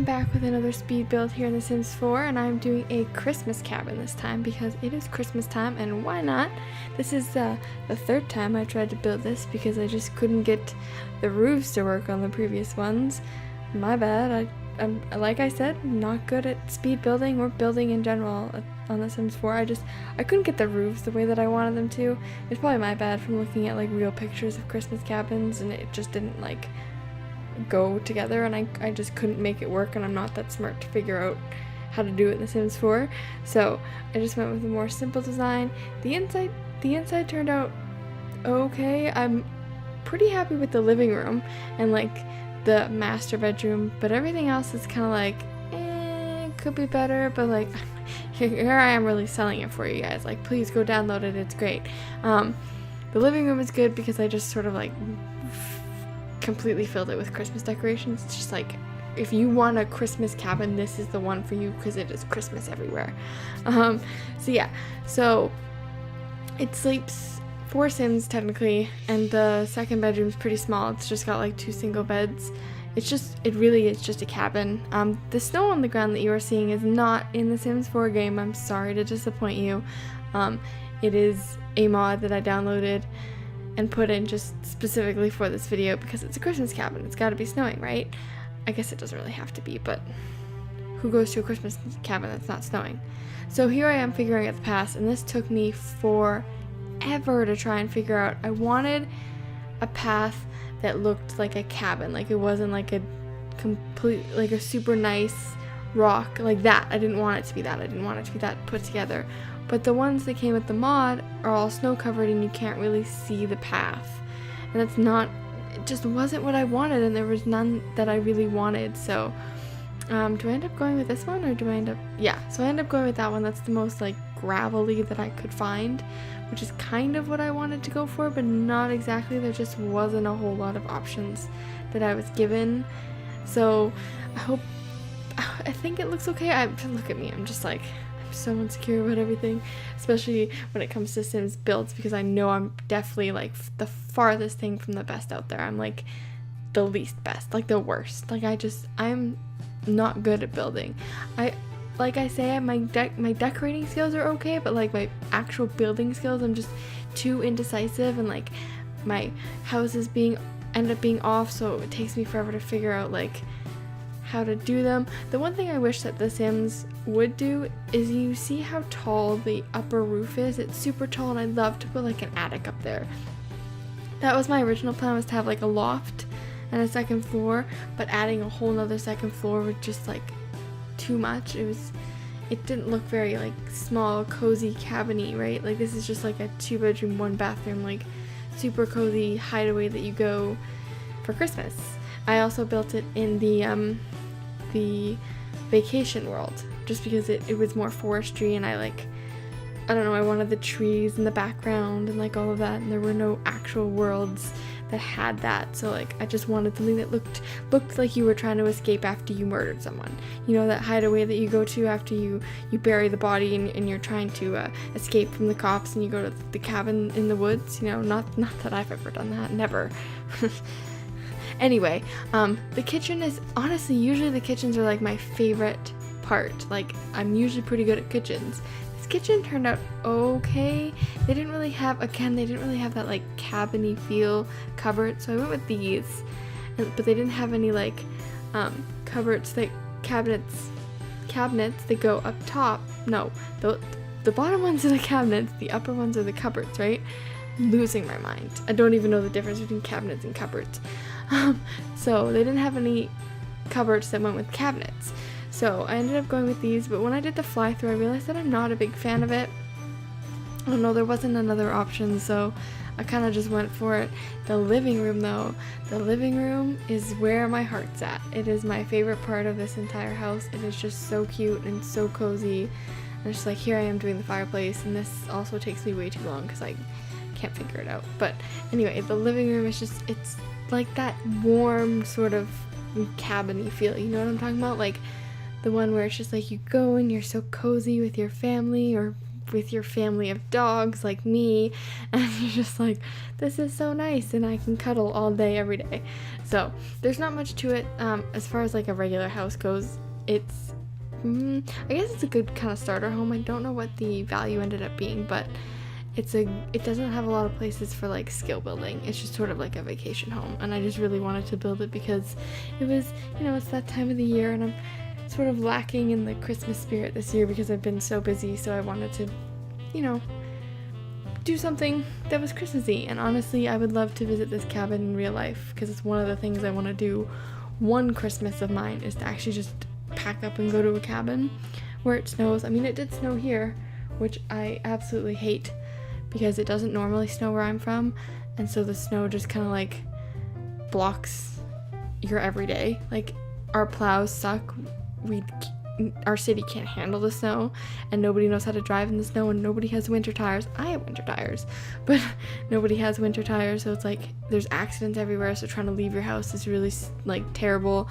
back with another speed build here in The Sims 4, and I'm doing a Christmas cabin this time because it is Christmas time, and why not? This is the third time I tried to build this because I just couldn't get the roofs to work on the previous ones. My bad. I'm like I said, not good at speed building or building in general on The Sims 4. I couldn't get the roofs the way that I wanted them to. It's probably my bad from looking at like real pictures of Christmas cabins, and it just didn't like go together, and I just couldn't make it work, and I'm not that smart to figure out how to do it in The Sims 4. So I just went with a more simple design. The inside turned out okay. I'm pretty happy with the living room and like the master bedroom, but everything else is kind of like could be better, but like here I am really selling it for you guys, like please go download it, it's great. The living room is good because I just sort of like completely filled it with Christmas decorations. It's just like, if you want a Christmas cabin, this is the one for you because it is Christmas everywhere. So it sleeps 4 Sims technically, and the second bedroom's pretty small. It's just got like 2 single beds. It really is just a cabin. The snow on the ground that you are seeing is not in the Sims 4 game. I'm sorry to disappoint you. It is a mod that I downloaded and put in just specifically for this video because it's a Christmas cabin. It's got to be snowing, right? I guess it doesn't really have to be, but who goes to a Christmas cabin that's not snowing? So here I am figuring out the path, and this took me forever to try and figure out. I wanted a path that looked like a cabin, like it wasn't like a complete, like a super nice rock like that. I didn't want it to be that. I didn't want it to be that put together. But the ones that came with the mod are all snow covered and you can't really see the path. And it just wasn't what I wanted, and there was none that I really wanted. So do I end up going with this one, or do I end up, so I end up going with that one. That's the most like gravelly that I could find, which is kind of what I wanted to go for, but not exactly. There just wasn't a whole lot of options that I was given. So I think it looks okay. Look at me, I'm just like, so insecure about everything, especially when it comes to Sims builds, because I know I'm definitely like the farthest thing from the best out there. I'm like the least best, like the worst. Like I'm not good at building. Like I say, my decorating skills are okay, but like my actual building skills, I'm just too indecisive, and like my houses end up being off, so it takes me forever to figure out like how to do them. The one thing I wish that The Sims would do is, you see how tall the upper roof is? It's super tall, and I'd love to put like an attic up there. That was my original plan, was to have like a loft and a second floor, but adding a whole nother second floor was just like too much. It didn't look very like small, cozy, cabin-y, right? Like this is just like a 2-bedroom, 1-bathroom, like super cozy hideaway that you go for Christmas. I also built it in the vacation world, just because it was more forestry, and I don't know, I wanted the trees in the background and like all of that, and there were no actual worlds that had that. So like I just wanted something that looked like you were trying to escape after you murdered someone. You know, that hideaway that you go to after you bury the body, and you're trying to escape from the cops, and you go to the cabin in the woods. You know, not that I've ever done that, never. Anyway, the kitchen is honestly, usually the kitchens are like my favorite part. Like I'm usually pretty good at kitchens. This kitchen turned out okay. They didn't really have that like cabin-y feel cupboard, so I went with these, but they didn't have any like cabinets that go up top. No, the bottom ones are the cabinets, the upper ones are the cupboards, right? I'm losing my mind. I don't even know the difference between cabinets and cupboards. So they didn't have any cupboards that went with cabinets. So I ended up going with these, but when I did the fly through, I realized that I'm not a big fan of it. Oh no, there wasn't another option, so I kind of just went for it. The living room though, the living room is where my heart's at. It is my favorite part of this entire house. It is just so cute and so cozy. And just like, here I am doing the fireplace, and this also takes me way too long because I can't figure it out. But anyway, the living room is just, it's like that warm sort of cabin-y feel, you know what I'm talking about? Like the one where it's just like you go and you're so cozy with your family or with your family of dogs like me, and you're just like, this is so nice, and I can cuddle all day every day. So there's not much to it. As far as like a regular house goes, it's I guess it's a good kind of starter home. I don't know what the value ended up being, but it doesn't have a lot of places for like skill building. It's just sort of like a vacation home, and I just really wanted to build it because it was, it's that time of the year, and I'm sort of lacking in the Christmas spirit this year because I've been so busy. So I wanted to, do something that was Christmassy. And honestly, I would love to visit this cabin in real life because it's one of the things I want to do. One Christmas of mine is to actually just pack up and go to a cabin where it snows. I mean, it did snow here, which I absolutely hate because it doesn't normally snow where I'm from, and so the snow just kind of like blocks your everyday. Like, our plows suck. Our city can't handle the snow, and nobody knows how to drive in the snow, and nobody has winter tires. I have winter tires, but nobody has winter tires, so it's like there's accidents everywhere. So trying to leave your house is really like terrible,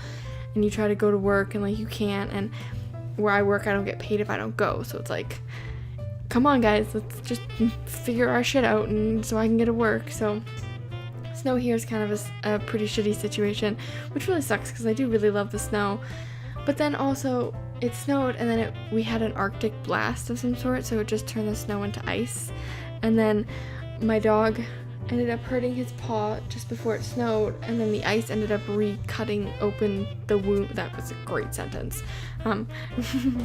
and you try to go to work and like you can't, and where I work I don't get paid if I don't go, so it's like, come on guys, let's just figure our shit out and so I can get to work. So snow here is kind of a pretty shitty situation, which really sucks because I do really love the snow. But then also it snowed, and then we had an Arctic blast of some sort, so it just turned the snow into ice. And then my dog ended up hurting his paw just before it snowed, and then the ice ended up re-cutting open the wound. That was a great sentence.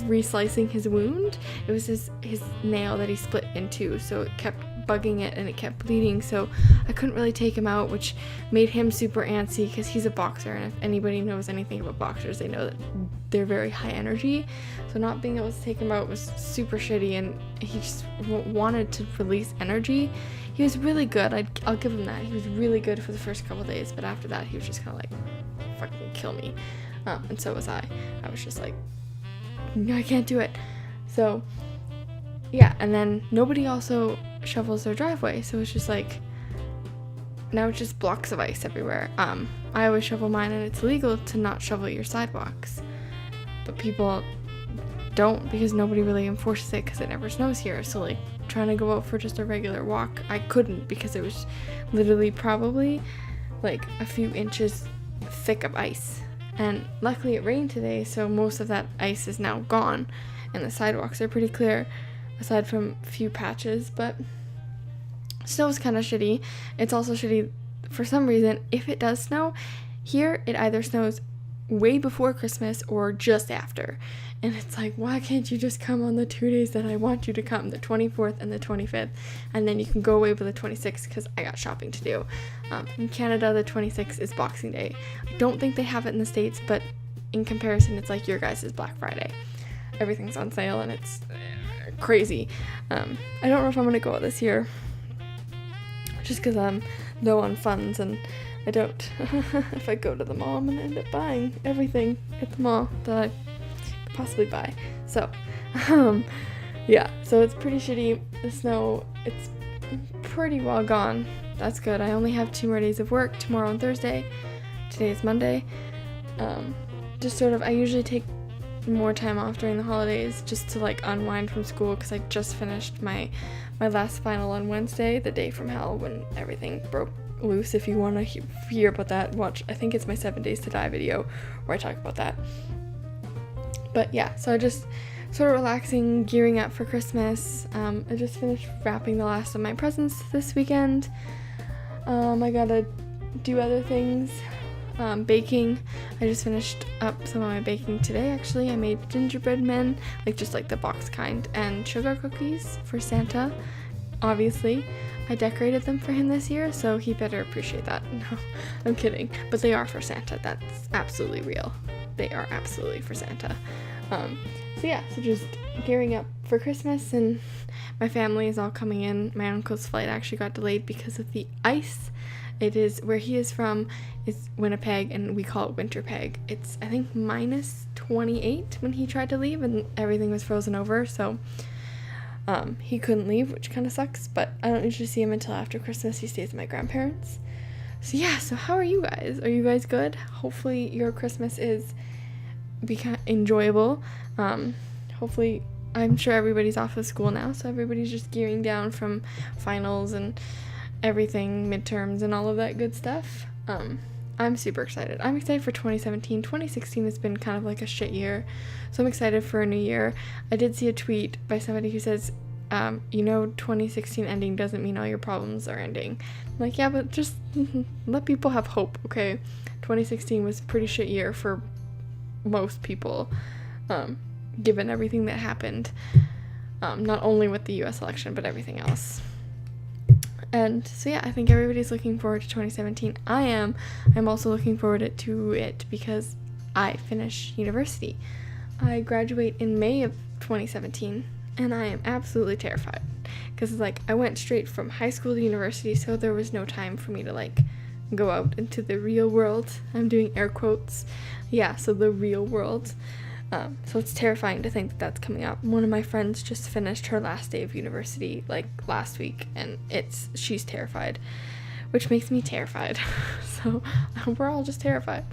Re-slicing his wound. It was his nail that he split in two, so it kept bugging it and it kept bleeding, so I couldn't really take him out, which made him super antsy because he's a boxer, and if anybody knows anything about boxers, they know that they're very high energy. So not being able to take him out was super shitty, and he just wanted to release energy. He was really good. I'll give him that. He was really good for the first couple days, but after that he was just kind of like, fucking kill me. And so was I. I was just like, no, I can't do it. So yeah, and then nobody also shovels their driveway, so it's just like, now it's just blocks of ice everywhere. I always shovel mine, and it's legal to not shovel your sidewalks, but people don't because nobody really enforces it because it never snows here. So like trying to go out for just a regular walk, I couldn't because it was literally probably like a few inches thick of ice, and luckily it rained today, so most of that ice is now gone and the sidewalks are pretty clear aside from a few patches. But snow is kind of shitty. It's also shitty for some reason. If it does snow here, it either snows way before Christmas or just after, and it's like, why can't you just come on the 2 days that I want you to come, the 24th and the 25th, and then you can go away for the 26th because I got shopping to do. In Canada, the 26th is Boxing Day. I don't think they have it in the States, but in comparison, it's like your guys' Black Friday. Everything's on sale, and it's crazy. I don't know if I'm gonna go out this year just because I'm low on funds, and I don't if I go to the mall I'm gonna end up buying everything at the mall that I could possibly buy. So yeah, so it's pretty shitty. The snow, it's pretty well gone. That's good. I only have 2 more days of work, tomorrow and Thursday. Today is Monday. Just sort of, I usually take more time off during the holidays just to like unwind from school because I just finished my last final on Wednesday, the day from hell when everything broke loose. If you want to hear about that, watch, I think it's my 7 Days to Die video where I talk about that. But yeah, so I just sort of relaxing, gearing up for Christmas. I just finished wrapping the last of my presents this weekend. I gotta do other things. Baking. I just finished up some of my baking today, actually. I made gingerbread men, like just like the box kind, and sugar cookies for Santa. Obviously, I decorated them for him this year, so he better appreciate that. No, I'm kidding. But they are for Santa. That's absolutely real. They are absolutely for Santa. So yeah, so just gearing up for Christmas, and my family is all coming in. My uncle's flight actually got delayed because of the ice. It is, where he is from is Winnipeg, and we call it Winterpeg. It's, I think, minus 28 when he tried to leave, and everything was frozen over, so he couldn't leave, which kind of sucks, but I don't usually see him until after Christmas. He stays with my grandparents. So yeah, so how are you guys? Are you guys good? Hopefully your Christmas is enjoyable. Hopefully I'm sure everybody's off of school now, so everybody's just gearing down from finals and everything, midterms and all of that good stuff. I'm super excited. I'm excited for 2017. 2016 has been kind of like a shit year, so I'm excited for a new year. I did see a tweet by somebody who says, 2016 ending doesn't mean all your problems are ending. I'm like, yeah, but just let people have hope, okay? 2016 was a pretty shit year for most people, given everything that happened, not only with the US election, but everything else. And so yeah, I think everybody's looking forward to 2017. I'm also looking forward to it because I finish university. I graduate in May of 2017, and I am absolutely terrified because I went straight from high school to university, so there was no time for me to go out into the real world. I'm doing air quotes. Yeah, so the real world. So it's terrifying to think that that's coming up. One of my friends just finished her last day of university last week, and she's terrified, which makes me terrified. So we're all just terrified.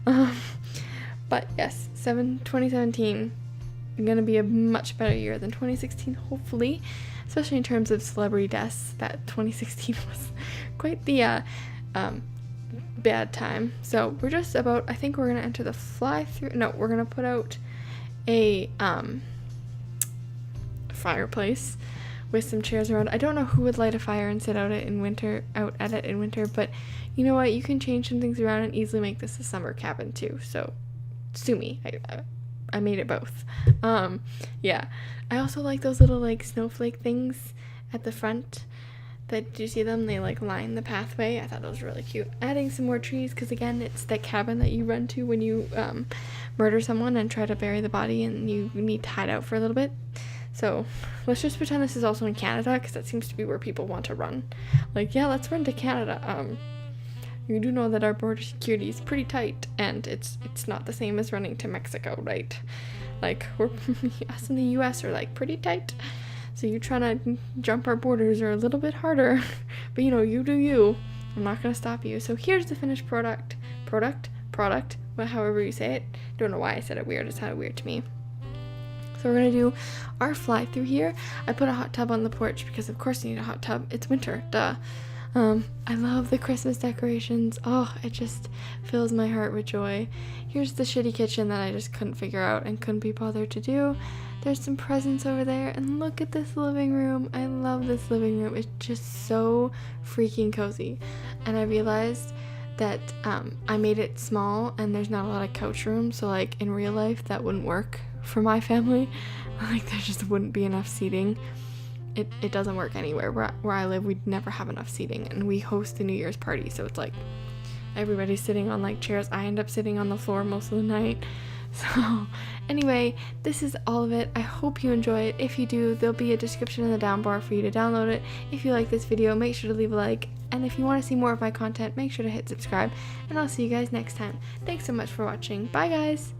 But yes, 2017 gonna be a much better year than 2016, hopefully, especially in terms of celebrity deaths. That 2016 was quite the bad time. So we're just about, I think we're gonna enter the we're gonna put out a fireplace with some chairs around. I don't know who would light a fire and sit out at it in winter, but you know what, you can change some things around and easily make this a summer cabin too, so sue me. I made it both. Yeah, I also like those little snowflake things at the front. Did you see them? They line the pathway. I thought that was really cute. Adding some more trees, because again, it's that cabin that you run to when you murder someone and try to bury the body and you need to hide out for a little bit. So let's just pretend this is also in Canada, because that seems to be where people want to run. Yeah, let's run to Canada. You do know that our border security is pretty tight, and it's not the same as running to Mexico, right? Us in the US are pretty tight. So you trying to jump our borders are a little bit harder, but you do you. I'm not gonna stop you. So here's the finished product, however you say it. Don't know why I said it weird. It sounded weird to me. So we're gonna do our fly through here. I put a hot tub on the porch because of course you need a hot tub. It's winter, duh. I love the Christmas decorations. Oh, it just fills my heart with joy. Here's the shitty kitchen that I just couldn't figure out and couldn't be bothered to do. There's some presents over there, and look at this living room. I love this living room. It's just so freaking cozy. And I realized that I made it small and there's not a lot of couch room, so in real life that wouldn't work for my family. There just wouldn't be enough seating. It doesn't work anywhere. Where I live, we'd never have enough seating, and we host the New Year's party, so it's everybody's sitting on chairs. I end up sitting on the floor most of the night. So anyway, this is all of it. I hope you enjoy it. If you do, there'll be a description in the down bar for you to download it. If you like this video, make sure to leave a like, and if you want to see more of my content, make sure to hit subscribe, and I'll see you guys next time. Thanks so much for watching. Bye guys!